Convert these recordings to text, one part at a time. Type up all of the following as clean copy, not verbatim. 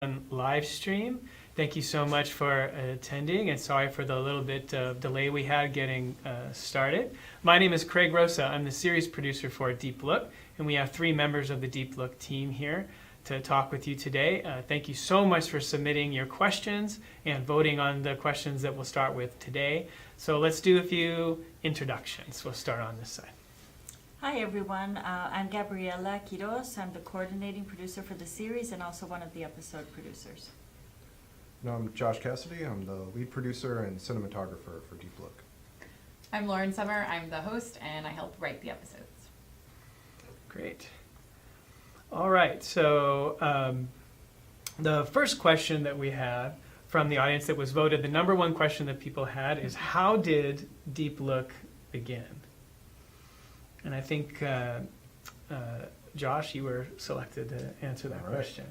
on live stream. Thank you so much for attending, and sorry for the little bit of delay we had getting started. My name is Craig Rosa. I'm the series producer for Deep Look, and we have 3 members of the Deep Look team here to talk with you today. Thank you so much for submitting your questions and voting on the questions that we'll start with today. So let's do a few introductions. We'll start on this side. Hi everyone, I'm Gabriela Quiros. I'm the coordinating producer for the series and also one of the episode producers. No, I'm Josh Cassidy. I'm the lead producer and cinematographer for Deep Look. I'm Lauren Sommer. I'm the host and I help write the episodes. Great. All right, so the first question that we had from the audience that was voted, the number one question that people had is, how did Deep Look begin? And I think, Josh, you were selected to answer that question.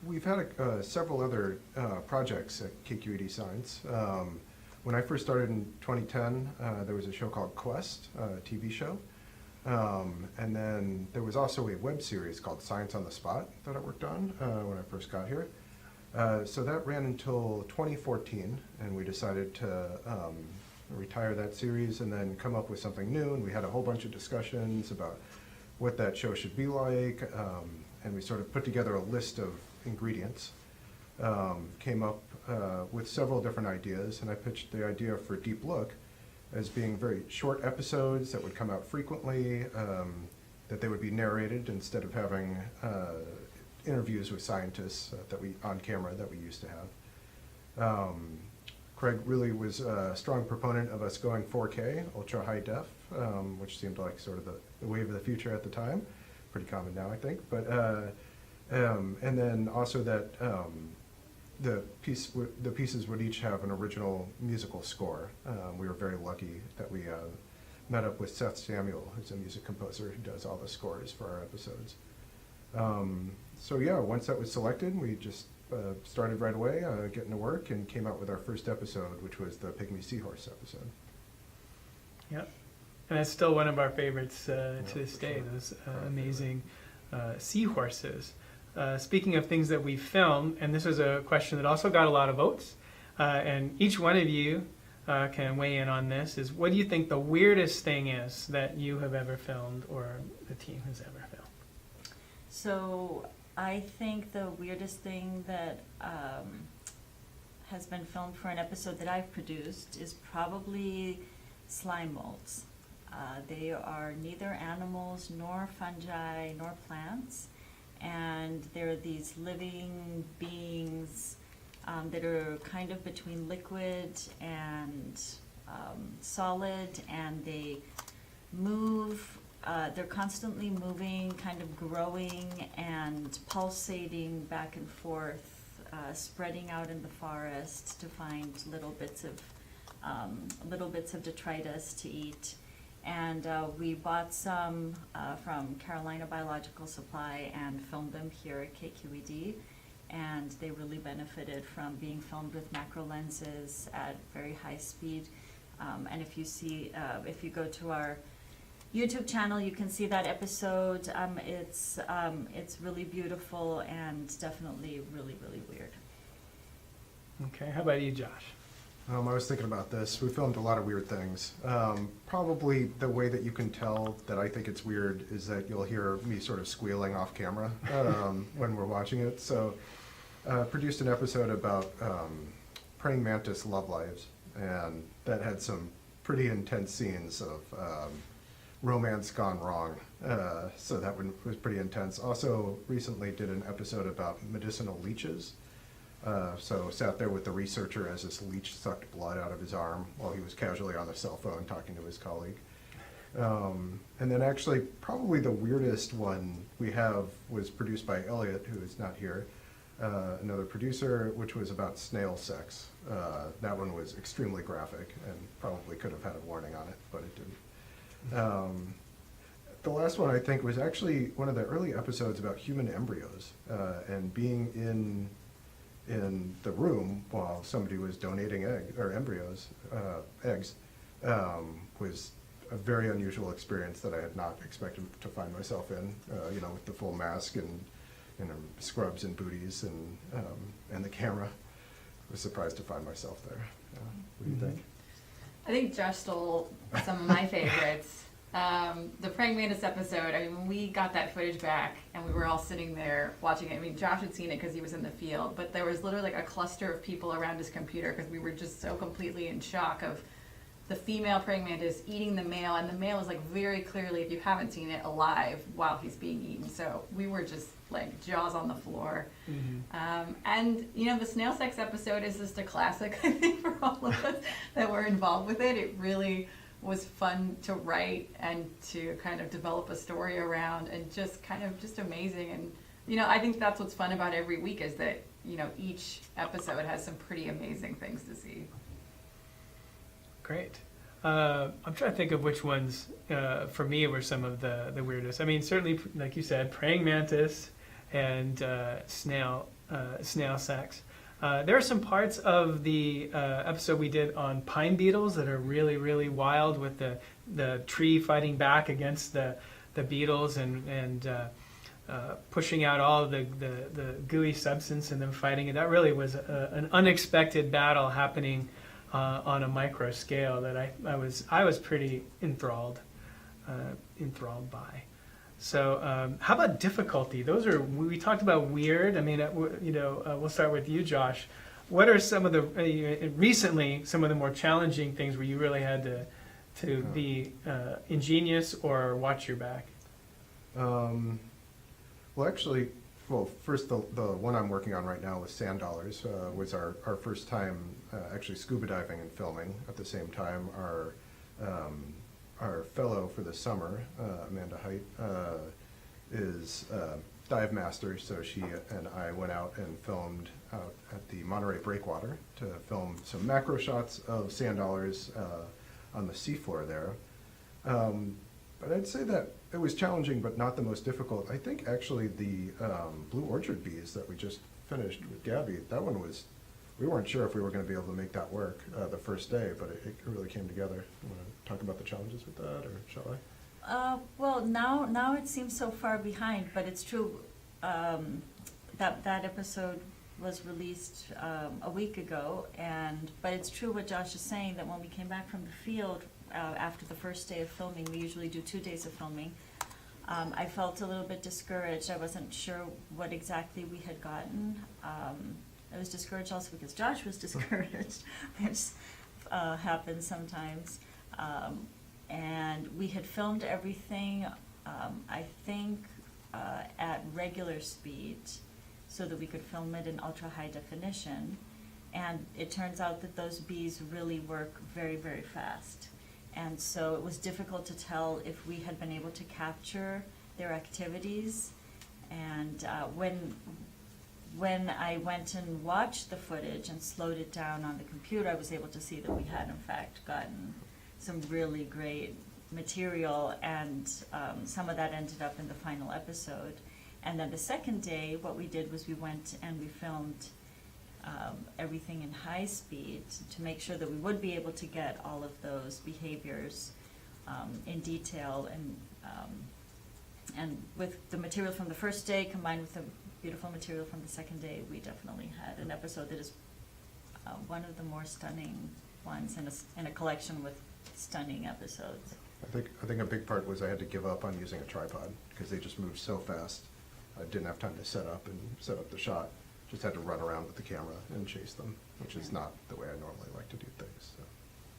We've had several other projects at KQED Science. When I first started in 2010, there was a show called Quest, a TV show. And then there was also a web series called Science on the Spot that I worked on when I first got here. So that ran until 2014, and we decided to retire that series and then come up with something new, and we had a whole bunch of discussions about what that show should be like, and we sort of put together a list of ingredients, came up with several different ideas, and I pitched the idea for Deep Look as being very short episodes that would come out frequently, that they would be narrated instead of having interviews with scientists on camera that we used to have. Craig really was a strong proponent of us going 4K, ultra high def, which seemed like sort of the wave of the future at the time. Pretty common now, I think. But and then also that the pieces would each have an original musical score. We were very lucky that we met up with Seth Samuel, who's a music composer who does all the scores for our episodes. So yeah, once that was selected, we just started right away getting to work and came out with our first episode, which was the Pygmy Seahorse episode. Yep. And that's still one of our favorites to this day, sure. Those amazing seahorses. Speaking of things that we filmed, and this was a question that also got a lot of votes, and each one of you can weigh in on this, is what do you think the weirdest thing is that you have ever filmed or the team has ever filmed? So I think the weirdest thing that has been filmed for an episode that I've produced is probably slime molds. They are neither animals nor fungi nor plants, and they're these living beings that are kind of between liquid and solid, and they move. They're constantly moving, kind of growing and pulsating back and forth, spreading out in the forest to find little bits of detritus to eat. And we bought some from Carolina Biological Supply and filmed them here at KQED, and they really benefited from being filmed with macro lenses at very high speed. And if you go to our YouTube channel, you can see that episode. It's really beautiful and definitely really, really weird. Okay, how about you, Josh? I was thinking about this. We filmed a lot of weird things. Probably the way that you can tell that I think it's weird is that you'll hear me sort of squealing off camera when we're watching it. So produced an episode about praying mantis love lives, and that had some pretty intense scenes of romance gone wrong. So that one was pretty intense. Also recently did an episode about medicinal leeches. So sat there with the researcher as this leech sucked blood out of his arm while he was casually on the cell phone talking to his colleague. And then actually probably the weirdest one we have was produced by Elliot, who is not here, another producer, which was about snail sex. That one was extremely graphic and probably could have had a warning on it, but it didn't. The last one I think was actually one of the early episodes about human embryos and being in the room while somebody was donating eggs was a very unusual experience that I had not expected to find myself in, with the full mask and scrubs and booties and the camera. I was surprised to find myself there. What do you think? I think Josh stole some of my favorites. The Praying Mantis episode, I mean, when we got that footage back and we were all sitting there watching it, I mean, Josh had seen it because he was in the field, but there was literally like a cluster of people around his computer because we were just so completely in shock of the female praying mantis eating the male, and the male is like very clearly, if you haven't seen it, alive while he's being eaten. So we were just like jaws on the floor. And you know, the snail sex episode is just a classic, I think, for all of us that were involved with it. It really was fun to write and to kind of develop a story around, and just kind of just amazing. And you know, I think that's what's fun about every week, is that, you know, each episode has some pretty amazing things to see. Great. I'm trying to think of which ones, for me, were some of the weirdest. I mean, certainly, like you said, praying mantis and snail sex. There are some parts of the episode we did on pine beetles that are really, really wild, with the tree fighting back against the beetles and pushing out all of the gooey substance and then fighting it. That really was an unexpected battle happening on a micro scale that I was pretty enthralled by. So how about difficulty? We talked about weird. I mean, we'll start with you, Josh. What are some of the recently some of the more challenging things where you really had to be ingenious or watch your back? First, the one I'm working on right now with sand dollars was our first time actually scuba diving and filming at the same time. Our fellow for the summer, Amanda Height, is dive master, so she and I went out and filmed out at the Monterey Breakwater to film some macro shots of sand dollars on the seafloor there. But I'd say that it was challenging, but not the most difficult. I think actually the Blue Orchard bees that we just finished with Gabby, that one was, we weren't sure if we were going to be able to make that work the first day, but it really came together. You want to talk about the challenges with that, or shall I? Well, now it seems so far behind, but it's true. That episode was released a week ago, but it's true what Josh is saying, that when we came back from the field, after the first day of filming, we usually do 2 days of filming. I felt a little bit discouraged. I wasn't sure what exactly we had gotten. I was discouraged also because Josh was discouraged, which happens sometimes. And we had filmed everything, I think, at regular speed, so that we could film it in ultra high definition. And it turns out that those bees really work very, very fast. And so it was difficult to tell if we had been able to capture their activities. And when I went and watched the footage and slowed it down on the computer, I was able to see that we had in fact gotten some really great material, and some of that ended up in the final episode. And then the second day, what we did was we went and we filmed everything in high speed to make sure that we would be able to get all of those behaviors in detail, and with the material from the first day combined with the beautiful material from the second day, we definitely had an episode that is one of the more stunning ones in a collection with stunning episodes. I think a big part was I had to give up on using a tripod because they just moved so fast. I didn't have time to set up the shot. Just had to run around with the camera and chase them, which is not the way I normally like to do things. So.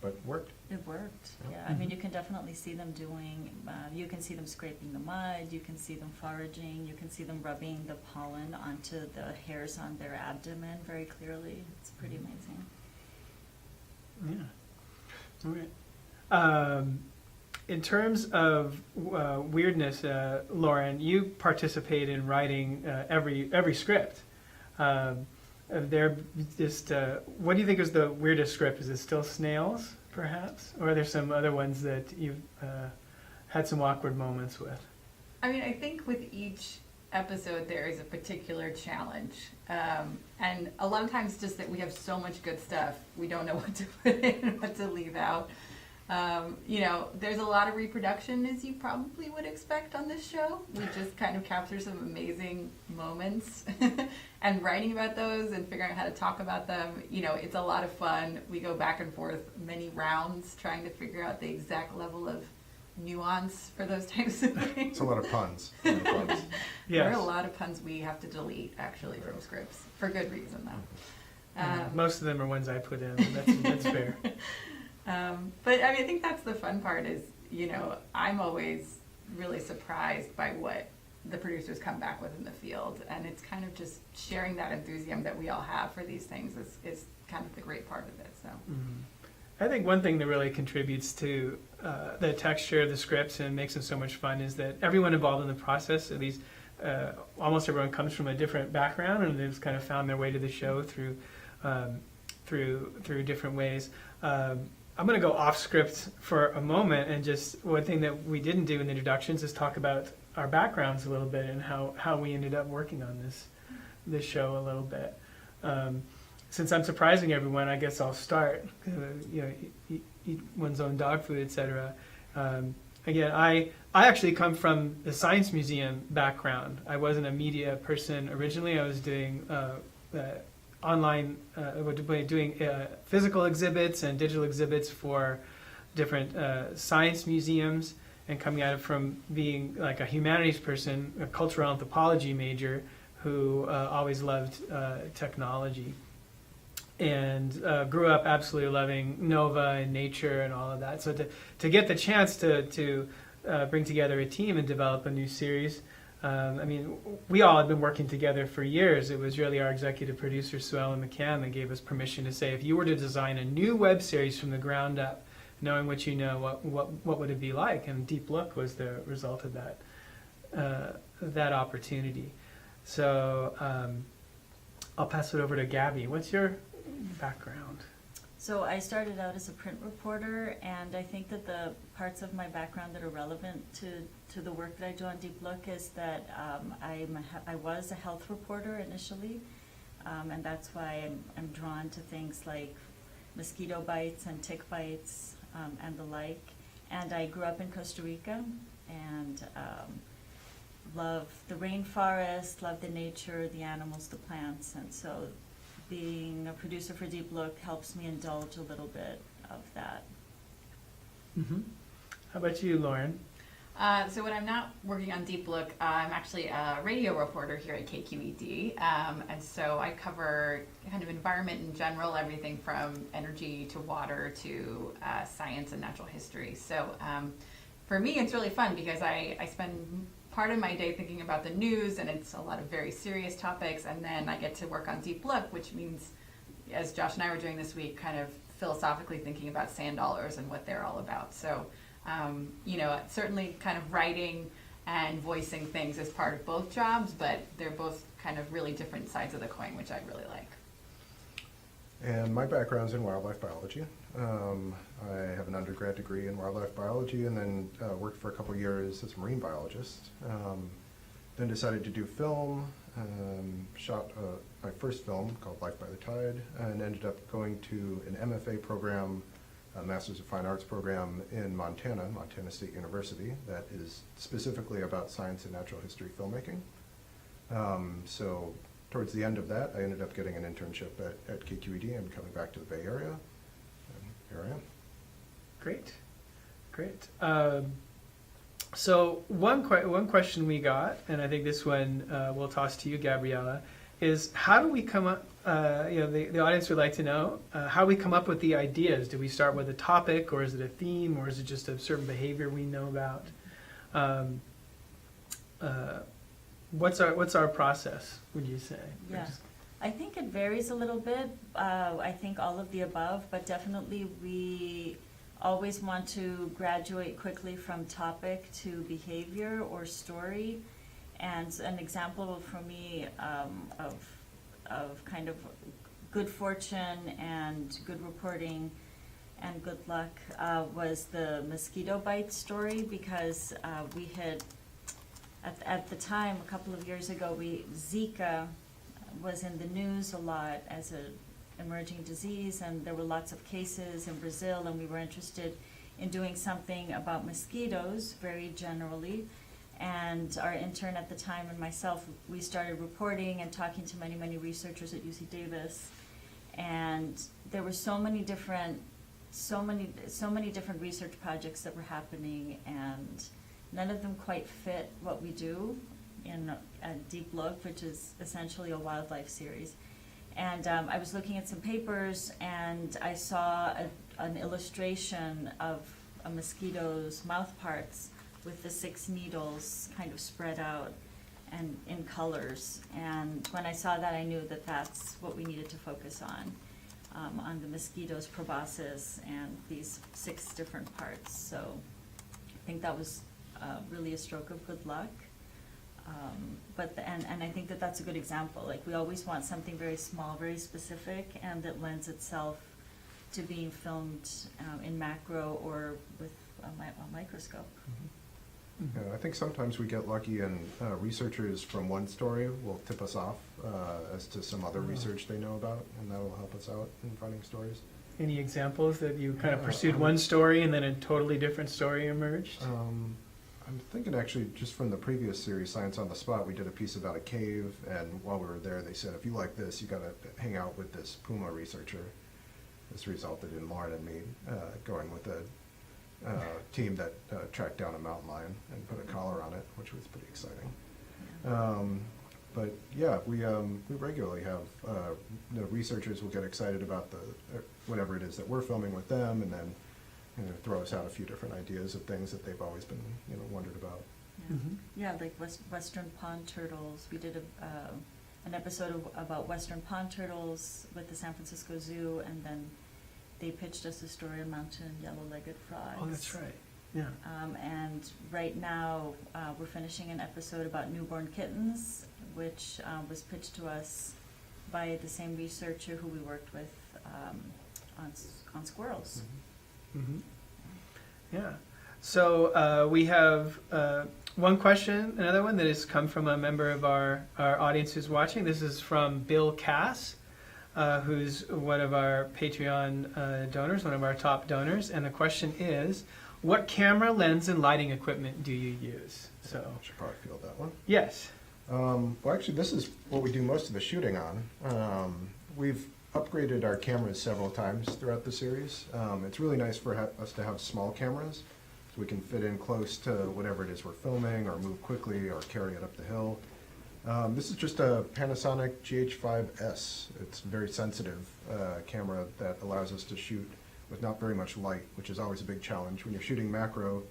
But it worked. It worked, Yeah. yeah. I mean, you can definitely see them doing, you can see them scraping the mud, you can see them foraging, you can see them rubbing the pollen onto the hairs on their abdomen very clearly. It's pretty amazing. Yeah. All right. In terms of weirdness, Lauren, you participate in writing every script. What do you think is the weirdest script? Is it still snails, perhaps? Or are there some other ones that you've had some awkward moments with? I mean, I think with each episode there is a particular challenge. And a lot of times just that we have so much good stuff, we don't know what to put in and what to leave out. You know, there's a lot of reproduction, as you probably would expect on this show. We just kind of capture some amazing moments. And writing about those and figuring out how to talk about them, you know, it's a lot of fun. We go back and forth many rounds trying to figure out the exact level of nuance for those types of things. It's a lot of puns. A lot of puns. There are Yes. a lot of puns we have to delete, actually, from scripts, for good reason, though. Most of them are ones I put in. That's fair. But I mean, I think that's the fun part is, you know, I'm always really surprised by what the producers come back with in the field. And it's kind of just sharing that enthusiasm that we all have for these things is kind of the great part of it. So. I think one thing that really contributes to the texture of the scripts and makes them so much fun is that everyone involved in the process, at least almost everyone, comes from a different background, and they've kind of found their way to the show through different ways. I'm going to go off script for a moment, and just one thing that we didn't do in the introductions is talk about our backgrounds a little bit and how we ended up working on this show a little bit. Since I'm surprising everyone, I guess I'll start. You know, eat one's own dog food, etc. Again, I actually come from the science museum background. I wasn't a media person originally. I was doing online, doing physical exhibits and digital exhibits for different science museums, and coming at it from being like a humanities person, a cultural anthropology major who always loved technology. And grew up absolutely loving Nova and nature and all of that. So to get the chance to bring together a team and develop a new series, I mean, we all had been working together for years. It was really our executive producer, Sue Ellen McCann, that gave us permission to say, if you were to design a new web series from the ground up, knowing what you know, what would it be like? And Deep Look was the result of that opportunity. So I'll pass it over to Gabby. What's your background? So I started out as a print reporter, and I think that the parts of my background that are relevant to the work that I do on Deep Look is that I was a health reporter initially, and that's why I'm drawn to things like mosquito bites and tick bites and the like. And I grew up in Costa Rica and love the rainforest, love the nature, the animals, the plants, and so being a producer for Deep Look helps me indulge a little bit of that. Mm-hmm. How about you, Lauren? So when I'm not working on Deep Look, I'm actually a radio reporter here at KQED. And so I cover kind of environment in general, everything from energy to water to science and natural history. So for me, it's really fun because I spend part of my day thinking about the news, and it's a lot of very serious topics, and then I get to work on Deep Look, which means, as Josh and I were doing this week, kind of philosophically thinking about sand dollars and what they're all about. So, you know, certainly kind of writing and voicing things is part of both jobs, but they're both kind of really different sides of the coin, which I really like. And my background's in wildlife biology. I have an undergrad degree in wildlife biology, and then worked for a couple years as a marine biologist. Then decided to do film, shot my first film called Life by the Tide, and ended up going to an MFA program, a Masters of Fine Arts program in Montana State University, that is specifically about science and natural history filmmaking. So towards the end of that, I ended up getting an internship at KQED and coming back to the Bay Area, and here I am. Great. So one question we got, and I think this one we'll toss to you, Gabriela, is how do we come up, the audience would like to know, how we come up with the ideas. Do we start with a topic, or is it a theme, or is it just a certain behavior we know about? What's our process, would you say? Yeah, I think it varies a little bit. I think all of the above, but definitely we always want to graduate quickly from topic to behavior or story. And an example for me of kind of good fortune and good reporting and good luck was the mosquito bite story, because we had, at the time, a couple of years ago, Zika was in the news a lot as an emerging disease, and there were lots of cases in Brazil, and we were interested in doing something about mosquitoes very generally. And our intern at the time and myself, we started reporting and talking to many, many researchers at UC Davis. And there were so many different research projects that were happening, and none of them quite fit what we do in Deep Look, which is essentially a wildlife series. And I was looking at some papers, and I saw an illustration of a mosquito's mouth parts with the 6 needles kind of spread out and in colors. And when I saw that, I knew that that's what we needed to focus on the mosquito's proboscis and these 6 different parts. So I think that was really a stroke of good luck. And I think that that's a good example. Like, we always want something very small, very specific, and that lends itself to being filmed in macro or with a microscope. Yeah, I think sometimes we get lucky and researchers from one story will tip us off as to some other research they know about, and that will help us out in finding stories. Any examples that you kind of pursued one story and then a totally different story emerged? I'm thinking actually just from the previous series, Science on the Spot, we did a piece about a cave, and while we were there, they said, if you like this, you got to hang out with this puma researcher. This resulted in Lauren and me going with a team that tracked down a mountain lion and put a collar on it, which was pretty exciting. But yeah, we regularly have the researchers will get excited about whatever it is that we're filming with them, and then throw us out a few different ideas of things that they've always been wondered about. Yeah, Mhm. yeah, like western pond turtles. We did an episode about western pond turtles with the San Francisco Zoo, and then they pitched us a story on mountain yellow-legged frogs. Oh, that's right. Yeah. And right now, we're finishing an episode about newborn kittens, which was pitched to us by the same researcher who we worked with on squirrels. Mm-hmm. Yeah. So we have one question, another one that has come from a member of our audience who's watching. This is from Bill Cass, who's one of our Patreon donors, one of our top donors. And the question is, what camera, lens, and lighting equipment do you use? So I should probably field that one. yes. Well, actually, this is what we do most of the shooting on. We've upgraded our cameras several times throughout the series. It's really nice for us to have small cameras, so we can fit in close to whatever it is we're filming, or move quickly, or carry it up the hill. This is just a Panasonic GH5S. It's a very sensitive camera that allows us to shoot with not very much light, which is always a big challenge. When you're shooting macro,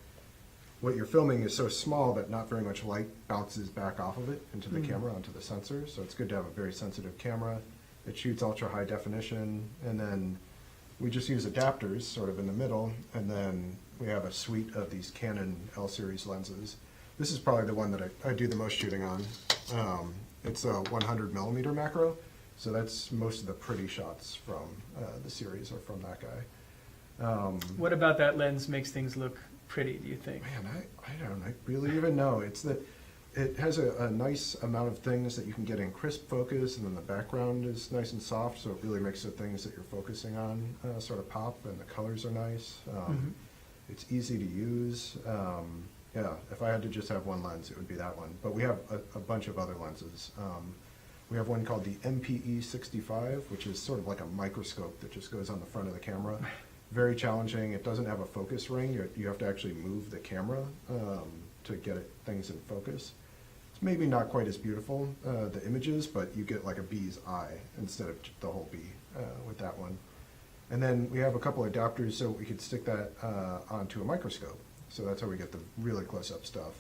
what you're filming is so small that not very much light bounces back off of it into the camera, onto the sensor. So it's good to have a very sensitive camera. It shoots ultra high definition, and then we just use adapters sort of in the middle, and then we have a suite of these Canon L-series lenses. This is probably the one that I do the most shooting on. It's a 100 millimeter macro, so that's most of the pretty shots from the series are from that guy. What about that lens makes things look pretty, do you think? Man, I don't really even know. It's that it has a nice amount of things that you can get in crisp focus, and then the background is nice and soft, so it really makes the things that you're focusing on sort of pop, and the colors are nice. It's easy to use. Yeah, if I had to just have one lens, it would be that one. But we have a bunch of other lenses. We have one called the MPE 65, which is sort of like a microscope that just goes on the front of the camera. Very challenging. It doesn't have a focus ring. You have to actually move the camera to get things in focus. It's maybe not quite as beautiful, the images, but you get like a bee's eye instead of the whole bee with that one. And then we have a couple adapters so we could stick that onto a microscope. So that's how we get the really close-up stuff.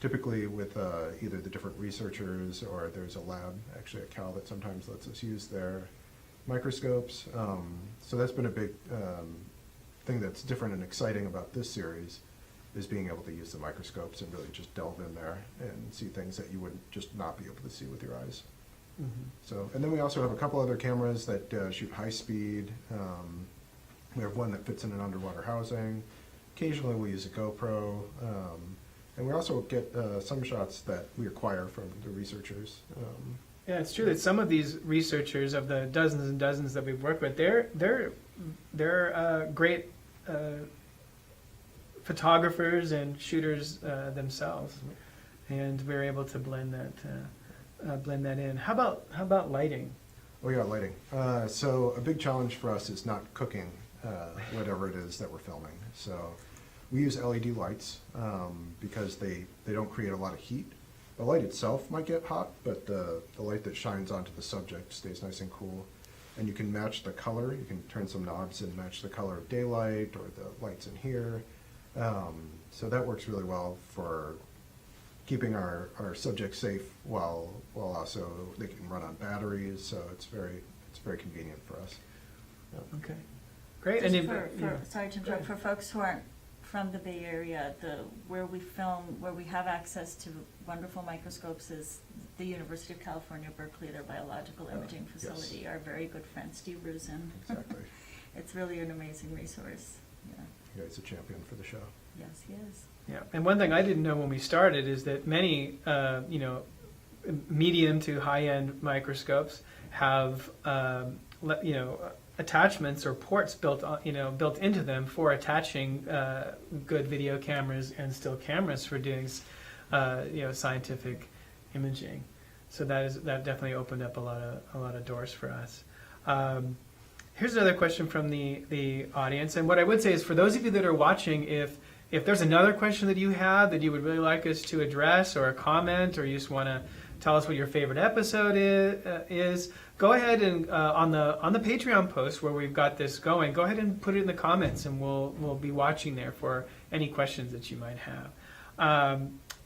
Typically with either the different researchers, or there's a lab, actually at Cal, that sometimes lets us use their microscopes. So that's been a big thing that's different and exciting about this series, is being able to use the microscopes and really just delve in there and see things that you would just not be able to see with your eyes. So, and then we also have a couple other cameras that shoot high speed. We have one that fits in an underwater housing. Occasionally we use a GoPro. And we also get some shots that we acquire from the researchers. Yeah, it's true that some of these researchers, of the dozens and dozens that we've worked with, they're great photographers and shooters themselves, and we're able to blend that in. How about lighting? Oh yeah, lighting. So a big challenge for us is not cooking whatever it is that we're filming. So we use LED lights because they don't create a lot of heat. The light itself might get hot, but the light that shines onto the subject stays nice and cool. And you can match the color. You can turn some knobs and match the color of daylight or the lights in here. So that works really well for keeping our subjects safe while also they can run on batteries. So it's very convenient for us. Yeah. Okay, great. Just And sorry to interrupt, for folks who aren't from the Bay Area, where we film, where we have access to wonderful microscopes is the University of California, Berkeley, their biological imaging yes. facility. Our very good friend Steve Rusin. Exactly. It's really an amazing resource. Yeah. Yeah, he's a champion for the show. Yes, he is. Yeah, and one thing I didn't know when we started is that many, medium to high-end microscopes have, attachments or ports built into them for attaching good video cameras and still cameras for doing, scientific imaging. So that definitely opened up a lot of doors for us. Here's another question from the audience, and what I would say is for those of you that are watching, if there's another question that you have that you would really like us to address, or a comment, or you just want to tell us what your favorite episode is, go ahead and on the Patreon post where we've got this going, go ahead and put it in the comments, and we'll be watching there for any questions that you might have.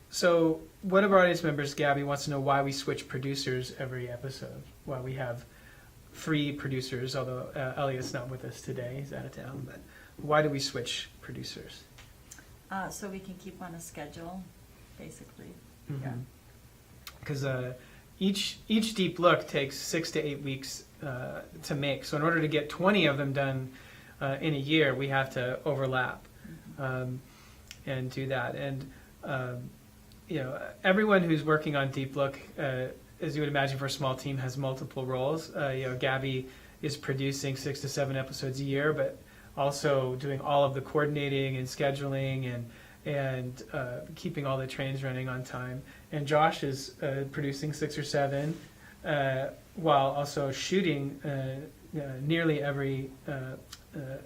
So one of our audience members, Gabby, wants to know why we switch producers every episode, why we have 3 producers, although Elliot's not with us today, he's out of town, but why do we switch producers? So we can keep on a schedule, basically. Mm-hmm. Yeah. Because each Deep Look takes 6 to 8 weeks to make. So in order to get 20 of them done in a year, we have to overlap and do that. And everyone who's working on Deep Look, as you would imagine for a small team, has multiple roles. Gabby is producing 6 to 7 episodes a year, but also doing all of the coordinating and scheduling and keeping all the trains running on time. And Josh is producing 6 or 7 while also shooting nearly every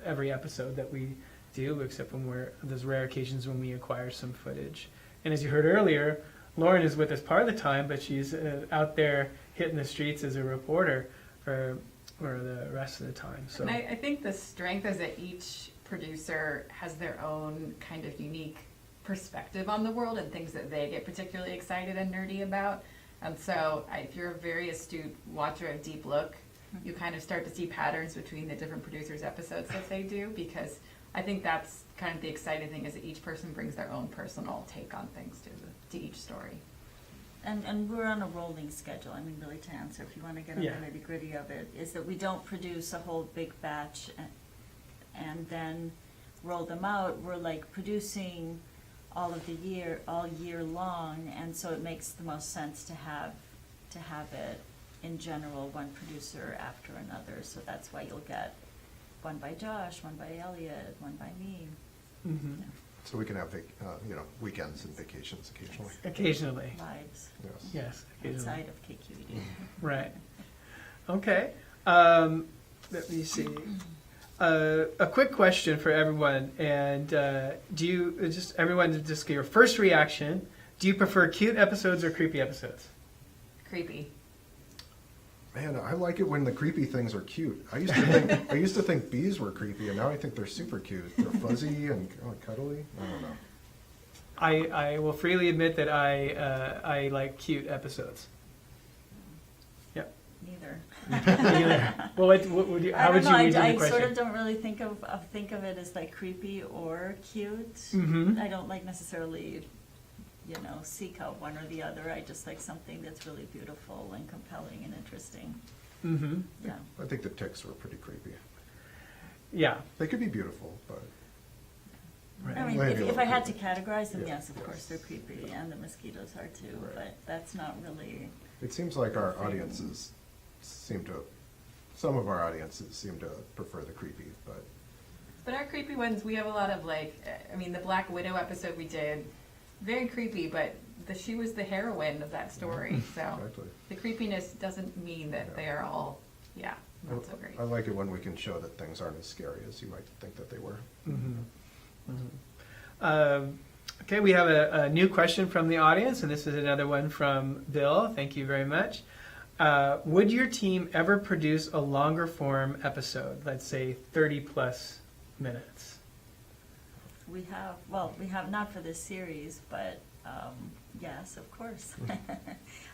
episode that we do, except when there's rare occasions when we acquire some footage. And as you heard earlier, Lauren is with us part of the time, but she's out there hitting the streets as a reporter for the rest of the time. So And I think the strength is that each producer has their own kind of unique perspective on the world and things that they get particularly excited and nerdy about. And so if you're a very astute watcher of Deep Look, you kind of start to see patterns between the different producers' episodes that they do, because I think that's kind of the exciting thing, is that each person brings their own personal take on things to each story. And we're on a rolling schedule. I mean, really, to answer, if you want to get on the nitty-gritty of it, is that we don't produce a whole big batch and then roll them out. We're like producing all year long, and so it makes the most sense to have it in general, one producer after another. So that's why you'll get one by Josh, one by Elliot, one by me. Mm-hmm. Yeah. So we can have weekends and vacations occasionally. Occasionally. Lives Yes. Occasionally. outside of KQED. Right. Okay. Let me see. A quick question for everyone, and do you just get your first reaction? Do you prefer cute episodes or creepy episodes? Creepy. Man, I like it when the creepy things are cute. I used to think bees were creepy, and now I think they're super cute. They're fuzzy and cuddly. I don't know. I will freely admit that I like cute episodes. Yep. Neither. Well, what would you, how would you read the I question? sort of don't really think of it as like creepy or cute. Mm-hmm. I don't like necessarily, seek out one or the other. I just like something that's really beautiful and compelling and interesting. Mm-hmm. Yeah. I think the ticks were pretty creepy. Yeah. They could be beautiful, but Right. I mean, Maybe if a I had to little categorize them, Yeah. yes, of course, they're creepy, and the mosquitoes are too, Right. but that's not really, it seems like our some of our audiences seem to prefer the creepy, but But our creepy ones, we have a lot of like, I mean, the Black Widow episode we did, very creepy, but she was the heroine of that story. So Exactly. the creepiness doesn't mean that they are all, not so great. I like it when we can show that things aren't as scary as you might think that they were. Okay, we have a new question from the audience, and this is another one from Bill. Thank you very much. Would your team ever produce a longer form episode, let's say 30 plus minutes? We have not for this series, but yes, of course.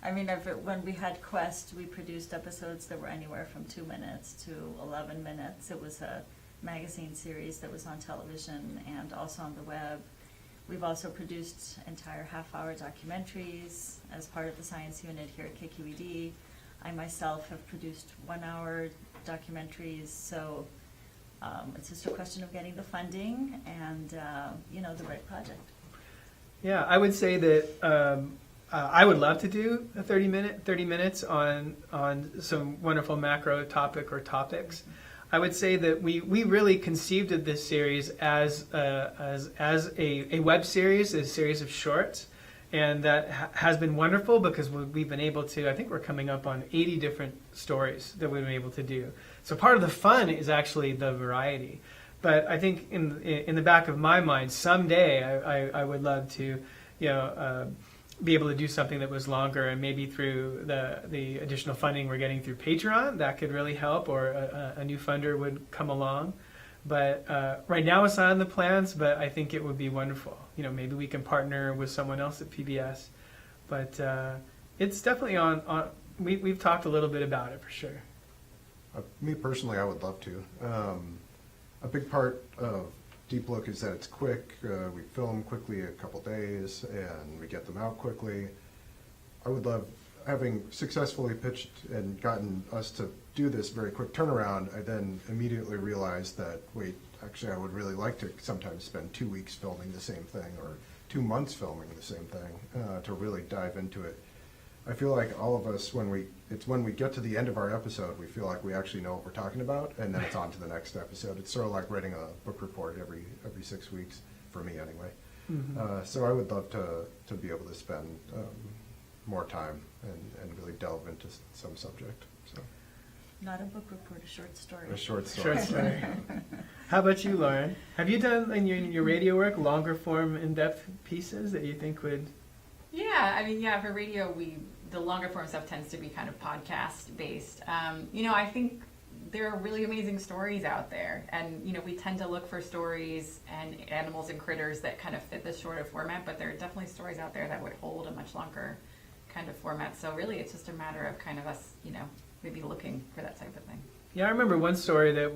I mean, when we had Quest, we produced episodes that were anywhere from 2 minutes to 11 minutes. It was a magazine series that was on television and also on the web. We've also produced entire half-hour documentaries as part of the science unit here at KQED. I myself have produced 1-hour documentaries, so it's just a question of getting the funding and the right project. Yeah, I would say that I would love to do a 30 minutes on some wonderful macro topic or topics. I would say that we really conceived of this series as a web series, a series of shorts, and that has been wonderful because we've been able to, I think we're coming up on 80 different stories that we've been able to do. So part of the fun is actually the variety. But I think in the back of my mind, someday I would love to, be able to do something that was longer, and maybe through the additional funding we're getting through Patreon, that could really help, or a new funder would come along. But right now it's not in the plans, but I think it would be wonderful. Maybe we can partner with someone else at PBS. But it's definitely on we've talked a little bit about it for sure. Me personally, I would love to. A big part of Deep Look is that it's quick. We film quickly, a couple days, and we get them out quickly. I would love, having successfully pitched and gotten us to do this very quick turnaround, I then immediately realized that, wait, actually I would really like to sometimes spend 2 weeks filming the same thing, or 2 months filming the same thing, to really dive into it. I feel like all of us, when we get to the end of our episode, we feel like we actually know what we're talking about, and then it's on to the next episode. It's sort of like writing a book report every 6 weeks, for me anyway. Mm-hmm. So I would love to be able to spend more time and really delve into some subject. So Not a book report, a short story. a short story. Short story. How about you, Lauren? Have you done in your radio work longer form, in-depth pieces that you think would? Yeah, I mean, for radio, the longer form stuff tends to be kind of podcast based. I think there are really amazing stories out there, and we tend to look for stories and animals and critters that kind of fit this shorter format, but there are definitely stories out there that would hold a much longer kind of format. So really, it's just a matter of kind of us, maybe looking for that type of thing. Yeah, I remember one story that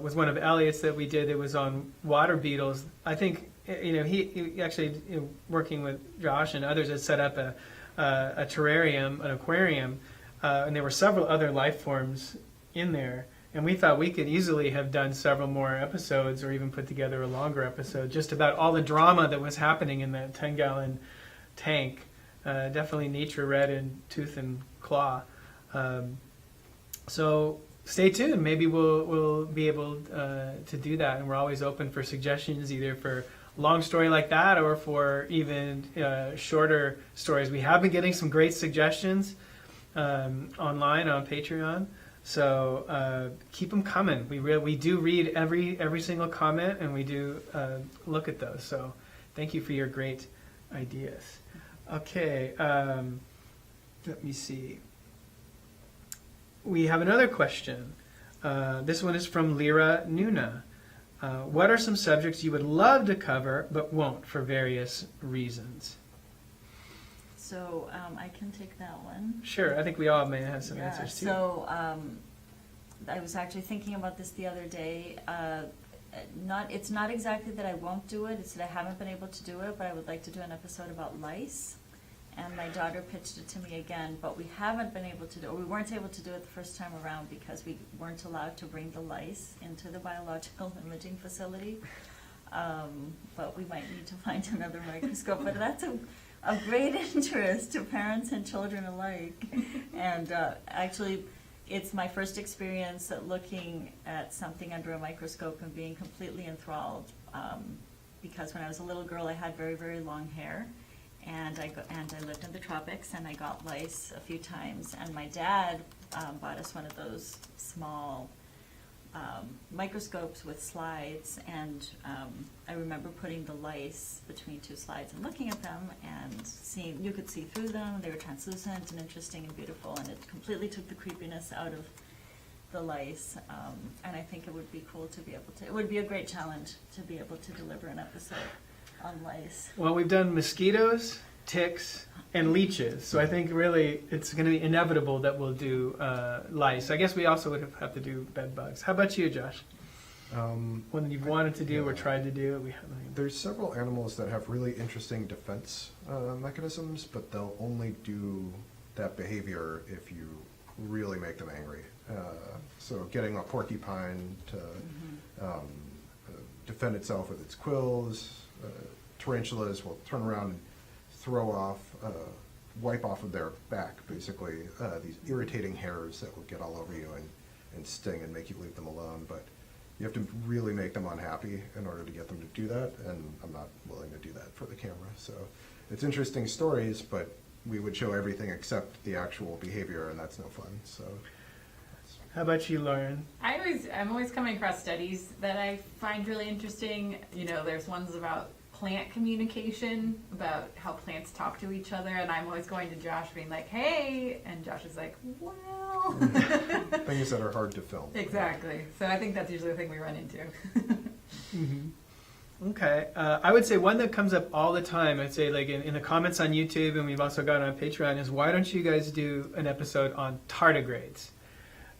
was one of Elliot's that we did that was on water beetles. I think he actually, working with Josh and others, had set up a terrarium, an aquarium, and there were several other life forms in there. And we thought we could easily have done several more episodes, or even put together a longer episode, just about all the drama that was happening in that 10-gallon tank. Definitely nature red in tooth and claw. So stay tuned. Maybe we'll be able to do that, and we're always open for suggestions, either for a long story like that or for even shorter stories. We have been getting some great suggestions online on Patreon, so keep them coming. We do read every single comment, and we do look at those. So thank you for your great ideas. Okay, let me see. We have another question. This one is from Lyra Nuna. What are some subjects you would love to cover but won't for various reasons? So I can take that one. Sure, I think we all may have some answers too. So I was actually thinking about this the other day. It's not exactly that I won't do it, it's that I haven't been able to do it, but I would like to do an episode about lice. And my daughter pitched it to me again, but we haven't been able to do it. We weren't able to do it the first time around because we weren't allowed to bring the lice into the biological imaging facility. But we might need to find another microscope. But that's of great interest to parents and children alike. And actually, it's my first experience at looking at something under a microscope and being completely enthralled. Because when I was a little girl, I had very, very long hair, and I lived in the tropics, and I got lice a few times. And my dad bought us one of those small microscopes with slides, and I remember putting the lice between two slides and looking at them and seeing, you could see through them. They were translucent and interesting and beautiful, and it completely took the creepiness out of the lice. And I think it would be cool to be able to, it would be a great challenge to be able to deliver an episode on lice. Well, we've done mosquitoes, ticks, and leeches, so I think really it's going to be inevitable that we'll do lice. I guess we also would have to do bed bugs. How about you, Josh? One that you've wanted to do or tried to do? There's several animals that have really interesting defense mechanisms, but they'll only do that behavior if you really make them angry. So getting a porcupine to defend itself with its quills, tarantulas will turn around and throw off, wipe off of their back, basically, these irritating hairs that will get all over you and sting and make you leave them alone. But you have to really make them unhappy in order to get them to do that, and I'm not willing to do that for the camera. So it's interesting stories, but we would show everything except the actual behavior, and that's no fun. So. How about you, Lauren? I'm always coming across studies that I find really interesting. You know, there's ones about plant communication, about how plants talk to each other, and I'm always going to Josh being like, hey, and Josh is like, well. Things that are hard to film. Exactly. So I think that's usually the thing we run into. Okay. I would say one that comes up all the time, I'd say like in the comments on YouTube, and we've also got on Patreon, is why don't you guys do an episode on tardigrades?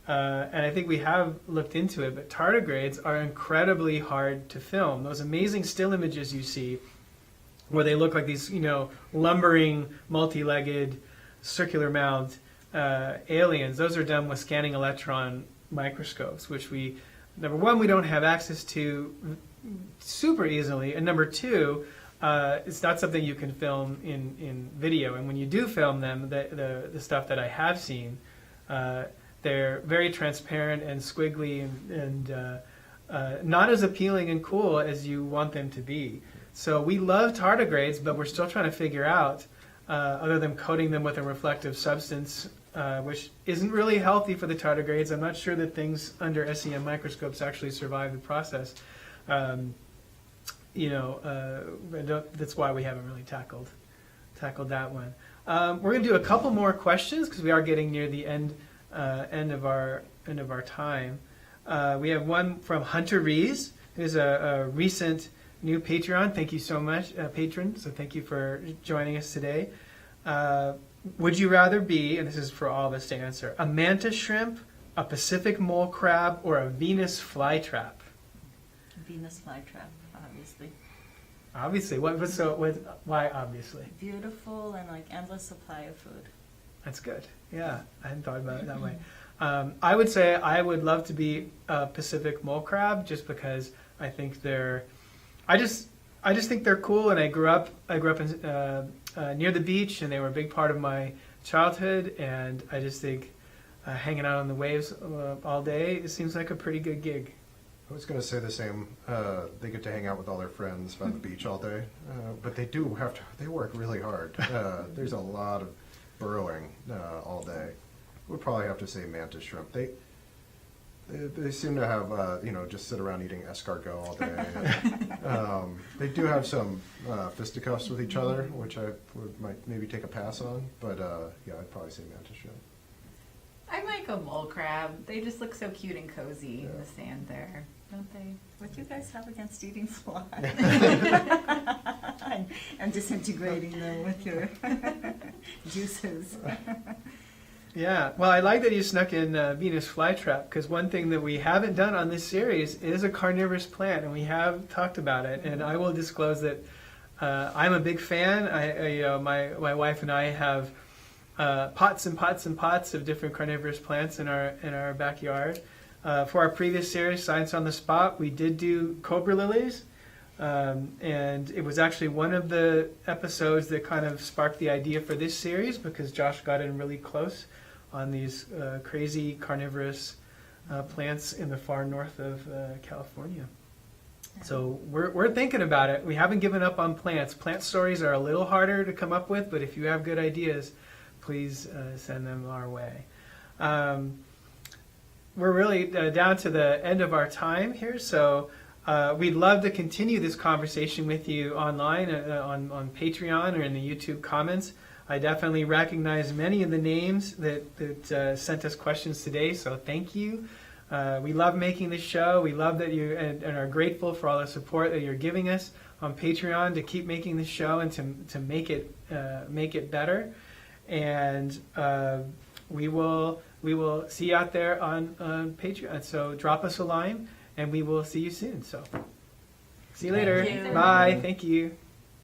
And I think we have looked into it, but tardigrades are incredibly hard to film. Those amazing still images you see where they look like these, lumbering, multi-legged, circular-mouthed aliens, those are done with scanning electron microscopes, which number one, we don't have access to super easily, and number two, it's not something you can film in video. And when you do film them, the stuff that I have seen, they're very transparent and squiggly and not as appealing and cool as you want them to be. So we love tardigrades, but we're still trying to figure out, other than coating them with a reflective substance, which isn't really healthy for the tardigrades. I'm not sure that things under SEM microscopes actually survive the process. That's why we haven't really tackled that one. We're going to do a couple more questions because we are getting near the end of our time. We have one from Hunter Rees, who's a recent new Patreon. Thank you so much, patron. So thank you for joining us today. Would you rather be, and this is for all of us to answer, a mantis shrimp, a Pacific mole crab, or a Venus flytrap? Venus flytrap, obviously. Obviously. Why obviously? Beautiful and like endless supply of food. That's good. Yeah, I hadn't thought about it that way. I would say I would love to be a Pacific mole crab, just because I think I just think they're cool, and I grew up in, near the beach, and they were a big part of my childhood, and I just think hanging out on the waves all day, it seems like a pretty good gig. I was going to say the same. They get to hang out with all their friends on the beach all day, but they work really hard. There's a lot of burrowing all day. We'd probably have to say mantis shrimp. They seem to have, just sit around eating escargot all day. They do have some fisticuffs with each other, which I might maybe take a pass on, but yeah, I'd probably say mantis shrimp. I might go mole crab. They just look so cute and cozy in the sand there, don't they? What do you guys have against eating flies? and disintegrating them with your juices. Yeah, well, I like that you snuck in Venus flytrap, because one thing that we haven't done on this series is a carnivorous plant, and we have talked about it. And I will disclose that I'm a big fan. My wife and I have pots and pots and pots of different carnivorous plants in our backyard. For our previous series, Science on the Spot, we did do cobra lilies, and it was actually one of the episodes that kind of sparked the idea for this series, because Josh got in really close on these crazy carnivorous plants in the far north of California. So we're thinking about it. We haven't given up on plants. Plant stories are a little harder to come up with, but if you have good ideas, please send them our way. We're really down to the end of our time here, so we'd love to continue this conversation with you online on Patreon or in the YouTube comments. I definitely recognize many of the names that sent us questions today, so thank you. We love making this show. We love that you and are grateful for all the support that you're giving us on Patreon to keep making this show and to make it better. And we will see you out there on Patreon. So drop us a line, and we will see you soon. So see you later. Thank you. Bye. Thank you.